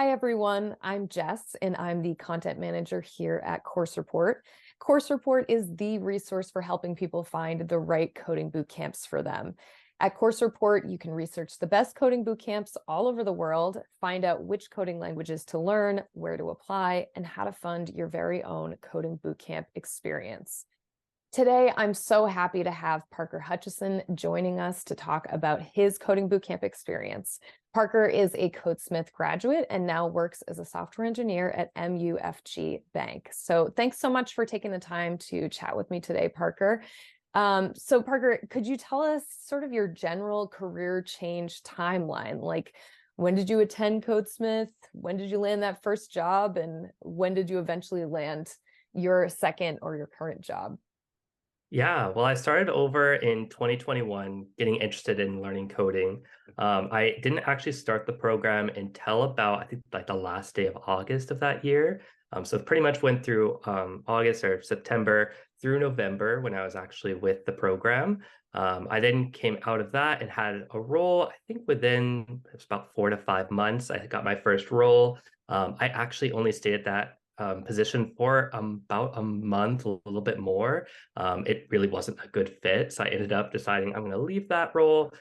Hi, everyone. I'm Jess, and I'm the content manager here at Course Report. Course Report is the resource for helping people find the right coding boot camps for them. At Course Report, you can research the best coding boot camps all over the world, find out which coding languages to learn, where to apply, and how to fund your very own coding bootcamp experience. Today, I'm so happy to have Parker Hutchison joining us to talk about his coding bootcamp experience. Parker is a Codesmith graduate and now works as a software engineer at MUFG Bank. So thanks so much for taking the time to chat with me today, Parker. So Parker, could you tell us sort of your general career change timeline? Like, when did you attend Codesmith? When did you land that first job? And when did you eventually land your second or your current job? Yeah, well, I started over in 2021 getting interested in learning coding. I didn't actually start the program until about, I think, like the last day of August of that year. So it pretty much went through August or September through November when I was actually with the program. I then came out of that and had a role, I think within it was about 4 to 5 months, I got my first role. I actually only stayed at that position for about a month, a little bit more. It really wasn't a good fit. So I ended up deciding I'm going to leave that role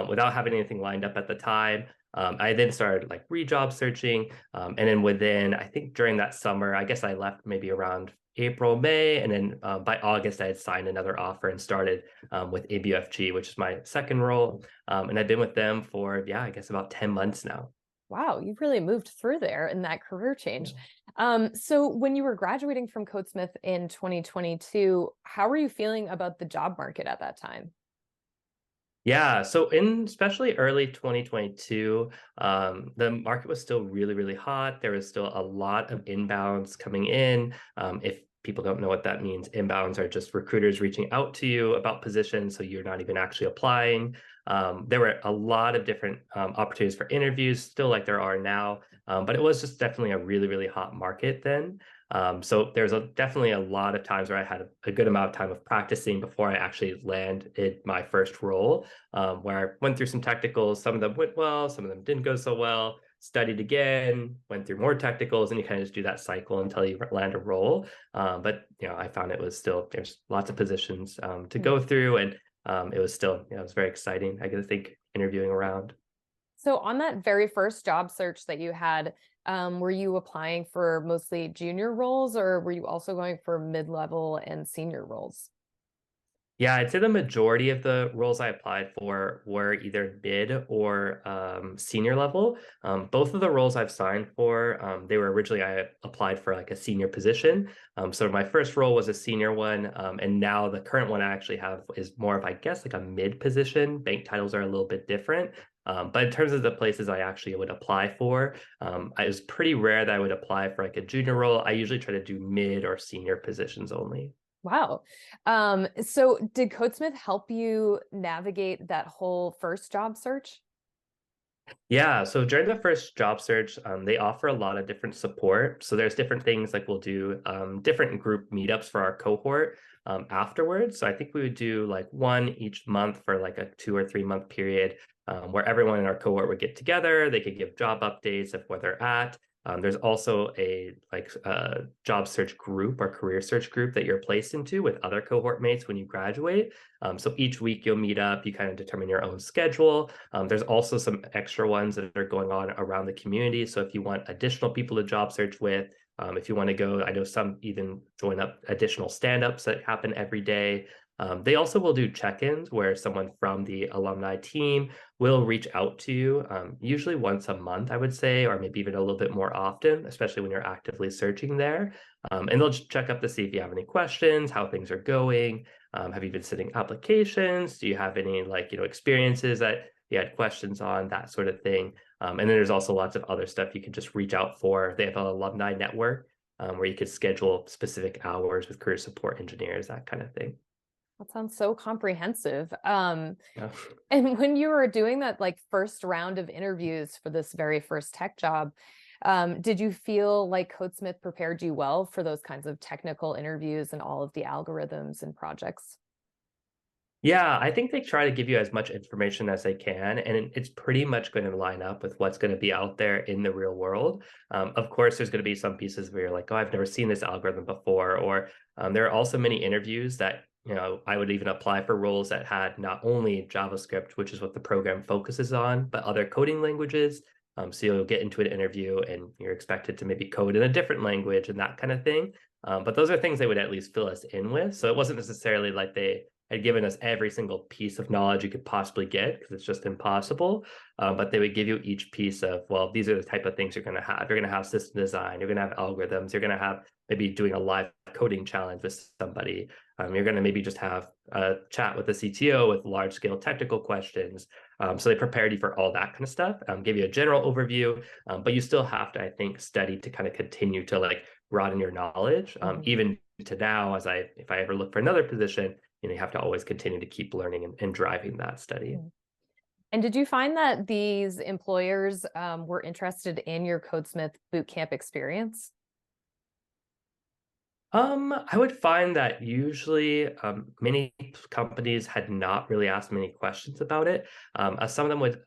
without having anything lined up at the time. I then started like re-job searching. And then within, I think during that summer, I guess I left maybe around April, May. And then by August, I had signed another offer and started with ABFG, which is my second role. And I've been with them for, yeah, I guess about 10 months now. Wow, you've really moved through there in that career change. So when you were graduating from Codesmith in 2022, how were you feeling about the job market at that time? Yeah, so in especially early 2022, the market was still really, really hot. There was still a lot of inbounds coming in. If people don't know what that means, inbounds are just recruiters reaching out to you about positions, so you're not even actually applying. There were a lot of different opportunities for interviews, still like there are now, but it was just definitely a really, really hot market then. So there's definitely a lot of times where I had a good amount of time of practicing before I actually landed my first role, where I went through some technicals. Some of them went well, some of them didn't go so well. Studied again, went through more technicals, and you kind of just do that cycle until you land a role. But I found it was still there's lots of positions to Hmm. go through, and it was still it was very exciting. I get to think interviewing around. So on that very first job search that you had, were you applying for mostly junior roles, or were you also going for mid-level and senior roles? Yeah, I'd say the majority of the roles I applied for were either mid or senior level. Both of the roles I've signed for, they were originally I applied for like a senior position. So my first role was a senior one, and now the current one I actually have is more of, I guess, like a mid position. Bank titles are a little bit different. But in terms of the places I actually would apply for, it was pretty rare that I would apply for like a junior role. I usually try to do mid or senior positions only. Wow. So did Codesmith help you navigate that whole first job search? Yeah, so during the first job search, they offer a lot of different support. So there's different things like we'll do different group meetups for our cohort afterwards. So I think we would do like one each month for like a 2 or 3 month period where everyone in our cohort would get together. They could give job updates of where they're at. There's also a job search group or career search group that you're placed into with other cohort mates when you graduate. So each week you'll meet up, you kind of determine your own schedule. There's also some extra ones that are going on around the community. So if you want additional people to job search with, if you want to go, I know some even join up additional stand-ups that happen every day. They also will do check-ins where someone from the alumni team will reach out to you, usually once a month, I would say, or maybe even a little bit more often, especially when you're actively searching there. And they'll just check up to see if you have any questions, how things are going. Have you been sending applications? Do you have any experiences that you had questions on, that sort of thing? And then there's also lots of other stuff you can just reach out for. They have an alumni network where you could schedule specific hours with career support engineers, that kind of thing. That sounds so comprehensive. Yeah. And when you were doing that like first round of interviews for this very first tech job, did you feel like Codesmith prepared you well for those kinds of technical interviews and all of the algorithms and projects? Yeah, I think they try to give you as much information as they can, and it's pretty much going to line up with what's going to be out there in the real world. Of course, there's going to be some pieces where you're like, oh, I've never seen this algorithm before, or there are also many interviews that, I would even apply for roles that had not only JavaScript, which is what the program focuses on, but other coding languages. So you'll get into an interview and you're expected to maybe code in a different language and that kind of thing. But those are things they would at least fill us in with. So it wasn't necessarily like they had given us every single piece of knowledge you could possibly get because it's just impossible. But they would give you each piece of, well, these are the type of things you're going to have. You're going to have system design. You're going to have algorithms. You're going to have maybe doing a live coding challenge with somebody. You're going to maybe just have a chat with the CTO with large scale technical questions. So they prepared you for all that kind of stuff, give you a general overview, but you still have to, I think, study to kind of continue to like broaden your knowledge. Even to now, if I ever look for another position, you have to always continue to keep learning and driving that study. And did you find that these employers were interested in your Codesmith bootcamp experience? I would find that usually many companies had not really asked many questions about it. Some of them would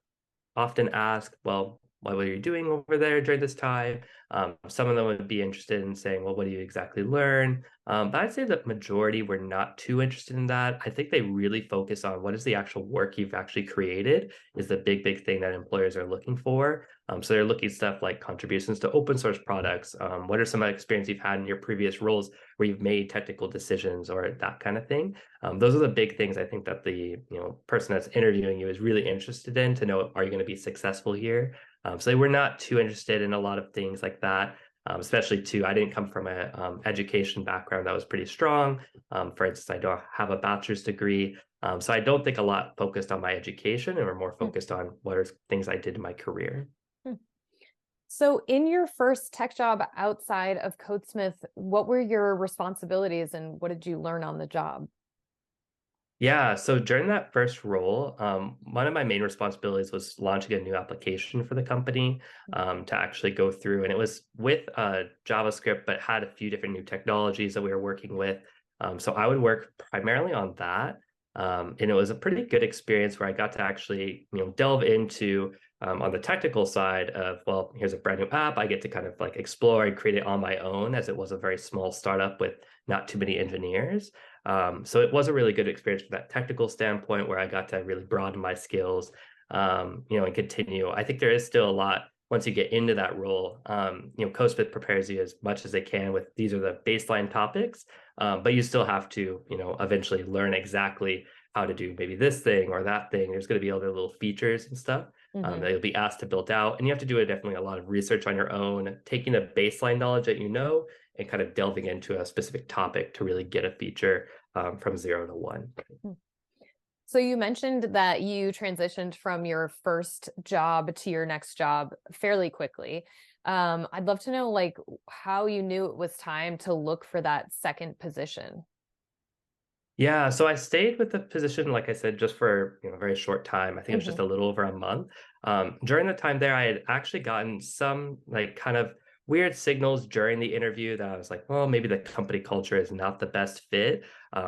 often ask, well, what were you doing over there during this time? Some of them would be interested in saying, well, what do you exactly learn? But I'd say the majority were not too interested in that. I think they really focus on what is the actual work you've actually created is the big thing that employers are looking for. So they're looking stuff like contributions to open source products. What are some experience you've had in your previous roles where you've made technical decisions or that kind of thing? Those are the big things I think that the person that's interviewing you is really interested in to know, are you going to be successful here? So they were not too interested in a lot of things like that, especially too, I didn't come from a education background that was pretty strong. For instance, I don't have a bachelor's degree. So I don't think a lot focused on my education and we're more focused on what are things I did in my career. So in your first tech job outside of Codesmith, what were your responsibilities and what did you learn on the job? Yeah, so during that first role, one of my main responsibilities was launching a new application for the company to actually go through, and it was with JavaScript, but had a few different new technologies that we were working with. So I would work primarily on that, and it was a pretty good experience where I got to actually, delve into on the technical side of, well, here's a brand new app. I get to kind of like explore and create it on my own, as it was a very small startup with not too many engineers. So it was a really good experience from that technical standpoint where I got to really broaden my skills, and continue. I think there is still a lot once you get into that role. Codesmith prepares you as much as they can with these are the baseline topics, but you still have to, eventually learn exactly how to do maybe this thing or that thing. There's going to be other little features and stuff that you'll be asked to build out, and you have to do definitely a lot of research on your own, taking the baseline knowledge that and kind of delving into a specific topic to really get a feature from 0 to 1. So you mentioned that you transitioned from your first job to your next job fairly quickly. I'd love to know like how you knew it was time to look for that second position. Yeah, so I stayed with the position, like I said, just for a very short time. I think it was just a little over a month. During the time there, I had actually gotten some like kind of weird signals during the interview that I was like, well, maybe the company culture is not the best fit.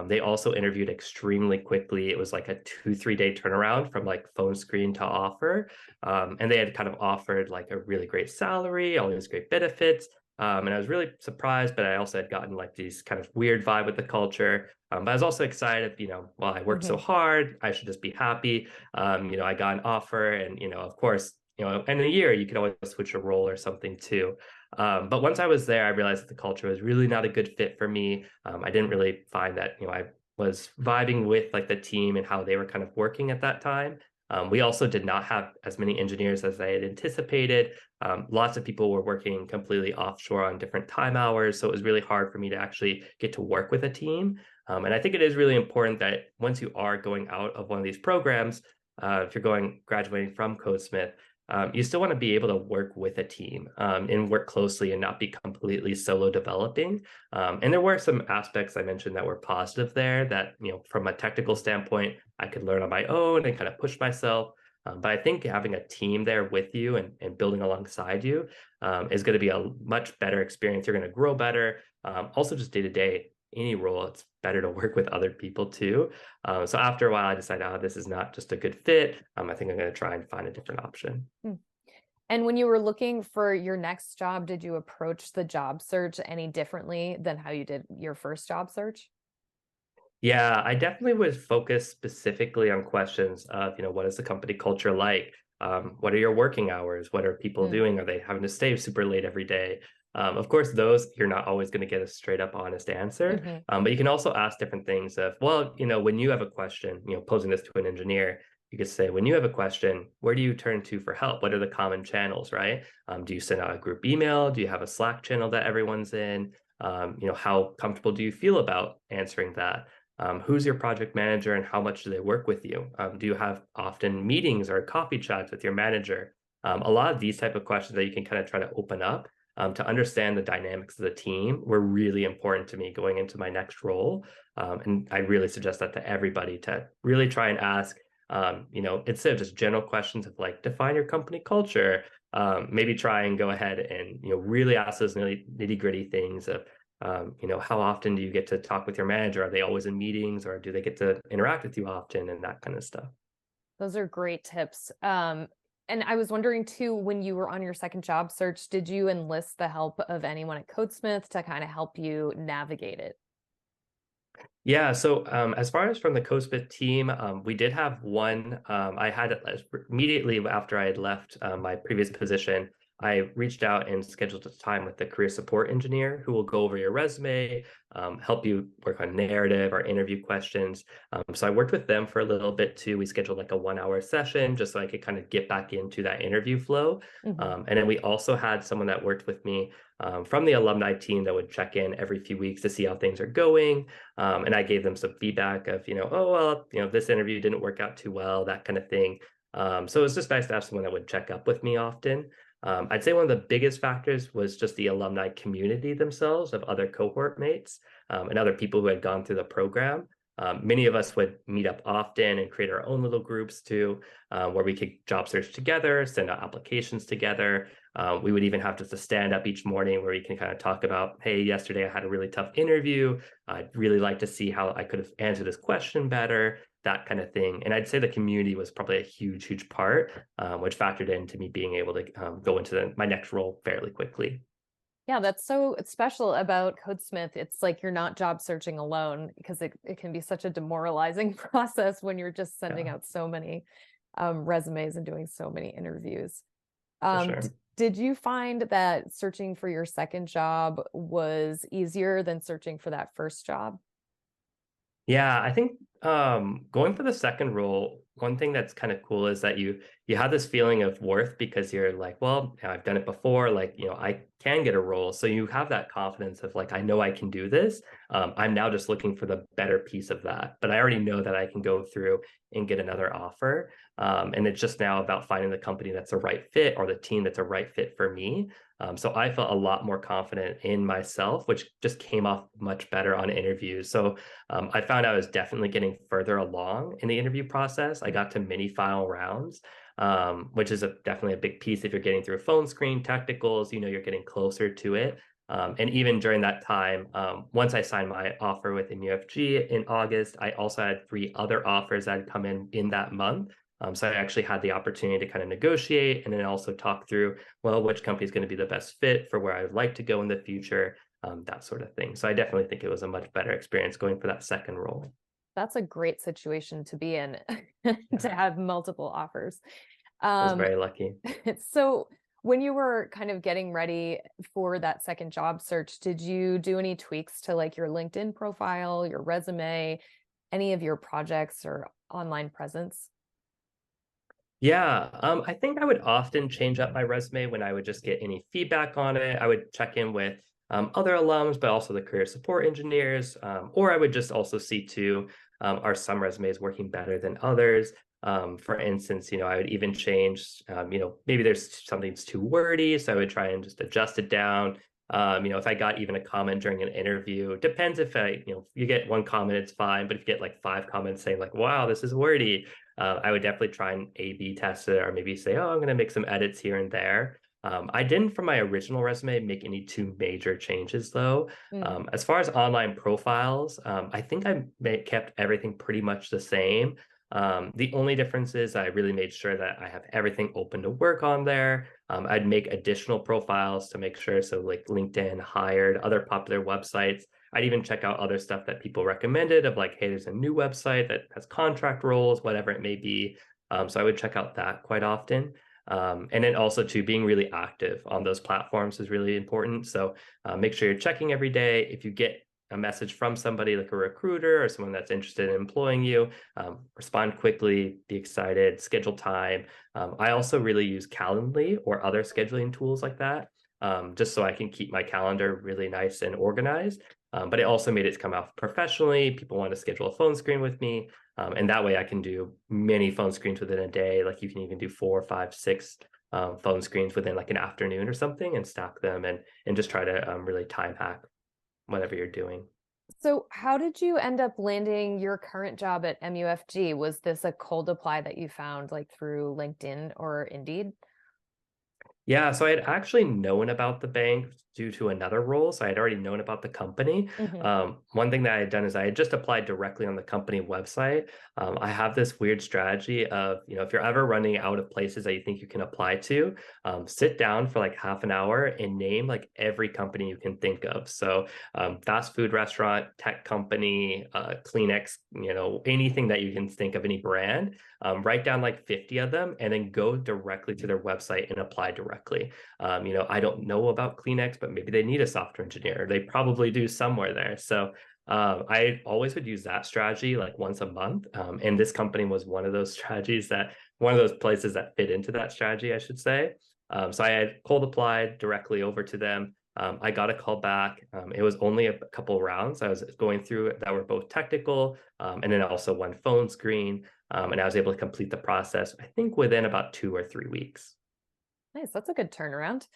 They also interviewed extremely quickly. It was like a 2, 3 day turnaround from like phone screen to offer. And they had kind of offered like a really great salary, all these great benefits. And I was really surprised, but I also had gotten like these kind of weird vibe with the culture. But I was also excited, well, I worked so hard, I should just be happy. I got an offer and, of course, in a year you can always switch a role or something too. But once I was there, I realized that the culture was really not a good fit for me. I didn't really find that, I was vibing with like the team and how they were kind of working at that time. We also did not have as many engineers as I had anticipated. Lots of people were working completely offshore on different time hours, so it was really hard for me to actually get to work with a team. And I think it is really important that once you are going out of one of these programs, if you're graduating from Codesmith, you still want to be able to work with a team and work closely and not be completely solo developing. And there were some aspects I mentioned that were positive there that, from a technical standpoint, I could learn on my own and kind of push myself. But I think having a team there with you and building alongside you is going to be a much better experience. You're going to grow better. Also, just day to day, any role, it's better to work with other people too. So after a while, I decided, oh, this is not just a good fit. I think I'm going to try and find a different option. Mm. And when you were looking for your next job, did you approach the job search any differently than how you did your first job search? Yeah, I definitely would focus specifically on questions of, what is the company culture like? What are your working hours? What are people Mm, doing? Are they having to stay super late every day? Of course, those you're not always going to get a straight up honest answer. mhm. But you can also ask different things of, well, when you have a question, posing this to an engineer, you could say, when you have a question, where do you turn to for help? What are the common channels, right? Do you send out a group email? Do you have a Slack channel that everyone's in? How comfortable do you feel about answering that? Who's your project manager and how much do they work with you? Do you have often meetings or coffee chats with your manager? A lot of these type of questions that you can kind of try to open up to understand the dynamics of the team were really important to me going into my next role. And I really suggest that to everybody to really try and ask, instead of just general questions of like define your company culture, maybe try and go ahead and really ask those nitty gritty things of how often do you get to talk with your manager? Are they always in meetings or do they get to interact with you often and that kind of stuff? Those are great tips. And I was wondering too, when you were on your second job search, did you enlist the help of anyone at Codesmith to kind of help you navigate it? Yeah, so as far as from the Codesmith team, we did have one. I had immediately after I had left my previous position, I reached out and scheduled a time with the career support engineer who will go over your resume, help you work on narrative or interview questions. So I worked with them for a little bit too. We scheduled like a 1 hour session just so I could kind of get back into that interview flow. Mhm. And then we also had someone that worked with me from the alumni team that would check in every few weeks to see how things are going. And I gave them some feedback of, oh, well, this interview didn't work out too well, that kind of thing. So it was just nice to have someone that would check up with me often. I'd say one of the biggest factors was just the alumni community themselves of other cohort mates and other people who had gone through the program. Many of us would meet up often and create our own little groups too, where we could job search together, send out applications together. We would even have just a stand up each morning where we can kind of talk about, hey, yesterday I had a really tough interview. I'd really like to see how I could have answered this question better, that kind of thing. And I'd say the community was probably a huge, huge part, which factored into me being able to go into my next role fairly quickly. Yeah, that's so special about Codesmith. It's like you're not job searching alone because it can be such a demoralizing process when you're just sending Yeah, out so many resumes and doing so many interviews. for D sure. did you find that searching for your second job was easier than searching for that first job? Yeah, I think going for the second role, one thing that's kind of cool is that you have this feeling of worth because you're like, well, I've done it before, like, I can get a role. So you have that confidence of like, I know I can do this. I'm now just looking for the better piece of that, but I already know that I can go through and get another offer. And it's just now about finding the company that's a right fit or the team that's a right fit for me. So I felt a lot more confident in myself, which just came off much better on interviews. So I found I was definitely getting further along in the interview process. I got to many final rounds, which is definitely a big piece. If you're getting through a phone screen, technicals, you're getting closer to it. And even during that time, once I signed my offer with MUFG in August, I also had 3 other offers that had come in that month. So I actually had the opportunity to kind of negotiate and then also talk through, well, which company is going to be the best fit for where I would like to go in the future, that sort of thing. So I definitely think it was a much better experience going for that second role. That's a great situation to be in, to Yeah, have multiple offers. I was Um, very lucky. so when you were kind of getting ready for that second job search, did you do any tweaks to like your LinkedIn profile, your resume, any of your projects or online presence? Yeah, I think I would often change up my resume when I would just get any feedback on it. I would check in with other alums, but also the career support engineers, or I would just also see too, are some resumes working better than others? For instance, I would even change, maybe there's something that's too wordy, so I would try and just adjust it down. If I got even a comment during an interview, it depends if you get one comment, it's fine, but if you get like 5 comments saying like, wow, this is wordy, I would definitely try and A/B test it or maybe say, oh, I'm going to make some edits here and there. I didn't, from my original resume, make any too major changes though. Mm. As far as online profiles, I think kept everything pretty much the same. The only difference is I really made sure that I have everything open to work on there. I'd make additional profiles to make sure, so like LinkedIn, Hired, other popular websites. I'd even check out other stuff that people recommended of like, hey, there's a new website that has contract roles, whatever it may be. So I would check out that quite often. And then also too, being really active on those platforms is really important. So make sure you're checking every day. If you get a message from somebody like a recruiter or someone that's interested in employing you, respond quickly, be excited, schedule time. I also really use Calendly or other scheduling tools like that, just so I can keep my calendar really nice and organized. But it also made it come out professionally. People want to schedule a phone screen with me. And that way I can do many phone screens within a day. Like you can even do 4, 5, 6 phone screens within like an afternoon or something and stack them and just try to really time hack whatever you're doing. So how did you end up landing your current job at MUFG? Was this a cold apply that you found like through LinkedIn or Indeed? Yeah, so I had actually known about the bank due to another role. So I had already known about the company. Hmm. One thing that I had done is I had just applied directly on the company website. I have this weird strategy of, if you're ever running out of places that you think you can apply to, sit down for like half an hour and name like every company you can think of. So fast food restaurant, tech company, Kleenex, anything that you can think of, any brand. Write down like 50 of them and then go directly to their website and apply directly. I don't know about Kleenex, but maybe they need a software engineer. They probably do somewhere there. So I always would use that strategy like once a month. And this company was one of those strategies one of those places that fit into that strategy, I should say. So I had cold applied directly over to them. I got a call back. It was only a couple rounds I was going through that were both technical, and then also one phone screen. And I was able to complete the process, I think, within about 2 or 3 weeks. Nice. That's a good turnaround.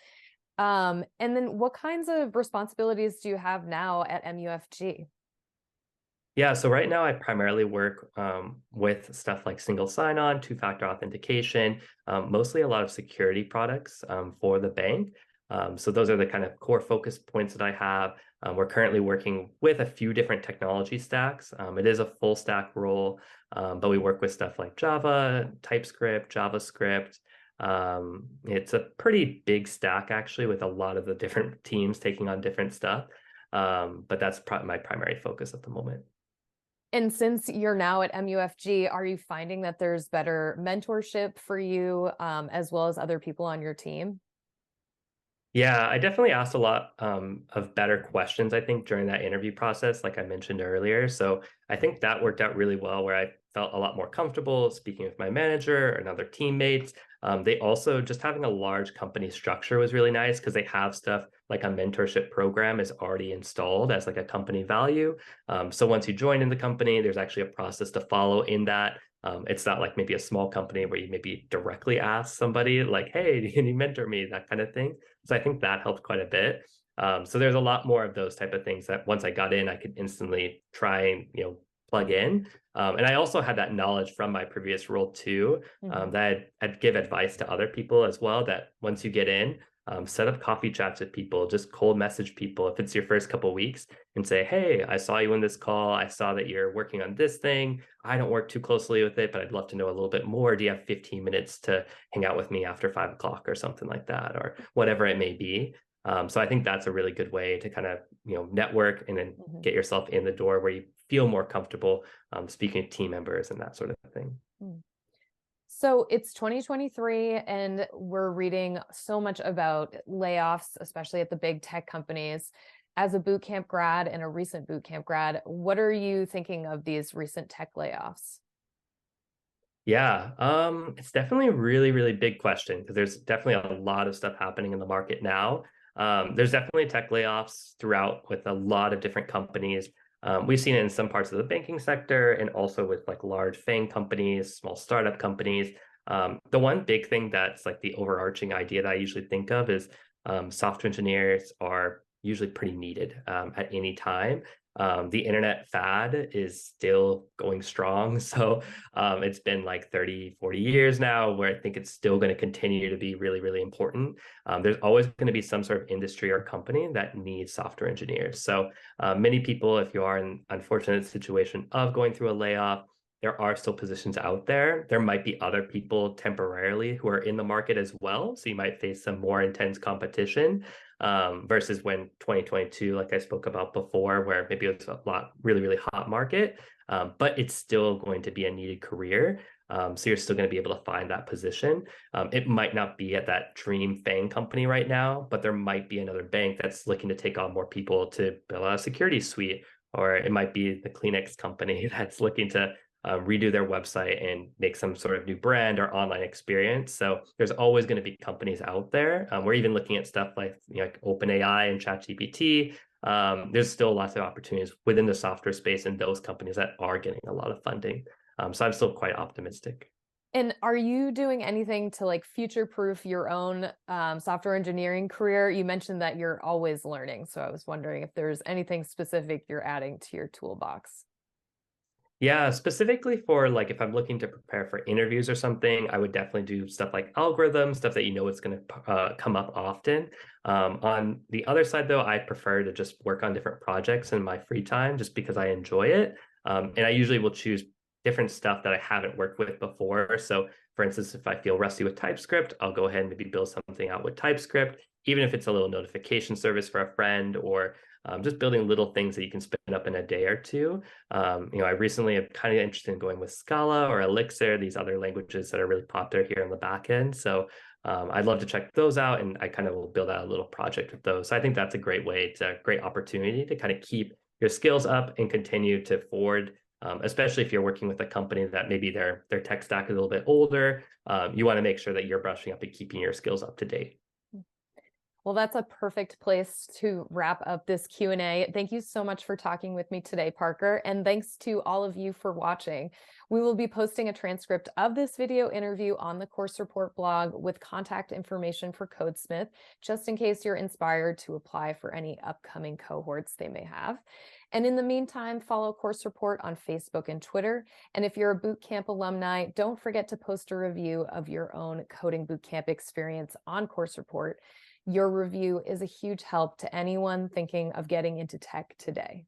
And then what kinds of responsibilities do you have now at MUFG? Yeah, so right now I primarily work with stuff like single sign-on, two-factor authentication, mostly a lot of security products for the bank. So those are the kind of core focus points that I have. We're currently working with a few different technology stacks. It is a full stack role, but we work with stuff like Java, TypeScript, JavaScript. It's a pretty big stack actually, with a lot of the different teams taking on different stuff. But that's my primary focus at the moment. And since you're now at MUFG, are you finding that there's better mentorship for you, as well as other people on your team? Yeah, I definitely asked a lot of better questions, I think, during that interview process, like I mentioned earlier. So I think that worked out really well, where I felt a lot more comfortable speaking with my manager and other teammates. They also, just having a large company structure was really nice because they have stuff like a mentorship program is already installed as like a company value. So once you join in the company, there's actually a process to follow in that. It's not like maybe a small company where you maybe directly ask somebody like, hey, can you mentor me? That kind of thing. So I think that helped quite a bit. So there's a lot more of those type of things that once I got in, I could instantly try and, plug in. And I also had that knowledge from my previous role too, Mhm. that I'd give advice to other people as well, that once you get in, set up coffee chats with people, just cold message people if it's your first couple of weeks and say, hey, I saw you in this call. I saw that you're working on this thing. I don't work too closely with it, but I'd love to know a little bit more. Do you have 15 minutes to hang out with me after 5 o'clock or something like that, or whatever it may be? So I think that's a really good way to kind of, network and then Mhm. get yourself in the door where you feel more comfortable speaking to team members and that sort of thing. Mm. So it's 2023, and we're reading so much about layoffs, especially at the big tech companies. As a boot camp grad and a recent boot camp grad, what are you thinking of these recent tech layoffs? Yeah, it's definitely a really, really big question because there's definitely a lot of stuff happening in the market now. There's definitely tech layoffs throughout with a lot of different companies. We've seen it in some parts of the banking sector and also with like large FANG companies, small startup companies. The one big thing that's like the overarching idea that I usually think of is software engineers are usually pretty needed at any time. The internet fad is still going strong. So it's been like 30, 40 years now where I think it's still going to continue to be really, really important. There's always going to be some sort of industry or company that needs software engineers. So many people, if you are in an unfortunate situation of going through a layoff, there are still positions out there. There might be other people temporarily who are in the market as well. So you might face some more intense competition versus when 2022, like I spoke about before, where maybe it was a lot really, really hot market, but it's still going to be a needed career. So you're still going to be able to find that position. It might not be at that dream FANG company right now, but there might be another bank that's looking to take on more people to build a security suite, or it might be the Kleenex company that's looking to redo their website and make some sort of new brand or online experience. So there's always going to be companies out there. We're even looking at stuff like OpenAI and ChatGPT. There's still lots of opportunities within the software space and those companies that are getting a lot of funding. So I'm still quite optimistic. And are you doing anything to like future-proof your own software engineering career? You mentioned that you're always learning. So I was wondering if there's anything specific you're adding to your toolbox. Yeah, specifically for like if I'm looking to prepare for interviews or something, I would definitely do stuff like algorithms, stuff that you know it's going to come up often. On the other side, though, I prefer to just work on different projects in my free time just because I enjoy it. And I usually will choose different stuff that I haven't worked with before. So, for instance, if I feel rusty with TypeScript, I'll go ahead and maybe build something out with TypeScript, even if it's a little notification service for a friend or just building little things that you can spin up in a day or two. I recently am kind of interested in going with Scala or Elixir, these other languages that are really popular here in the back end. So I'd love to check those out, and I kind of will build out a little project with those. So I think that's a great way. It's a great opportunity to kind of keep your skills up and continue to forward. Especially if you're working with a company that maybe their tech stack is a little bit older, you want to make sure that you're brushing up and keeping your skills up to date. Well, that's a perfect place to wrap up this Q&A. Thank you so much for talking with me today, Parker, and thanks to all of you for watching. We will be posting a transcript of this video interview on the Course Report blog with contact information for Codesmith, just in case you're inspired to apply for any upcoming cohorts they may have. And in the meantime, follow Course Report on Facebook and Twitter. And if you're a bootcamp alumni, don't forget to post a review of your own coding bootcamp experience on Course Report. Your review is a huge help to anyone thinking of getting into tech today.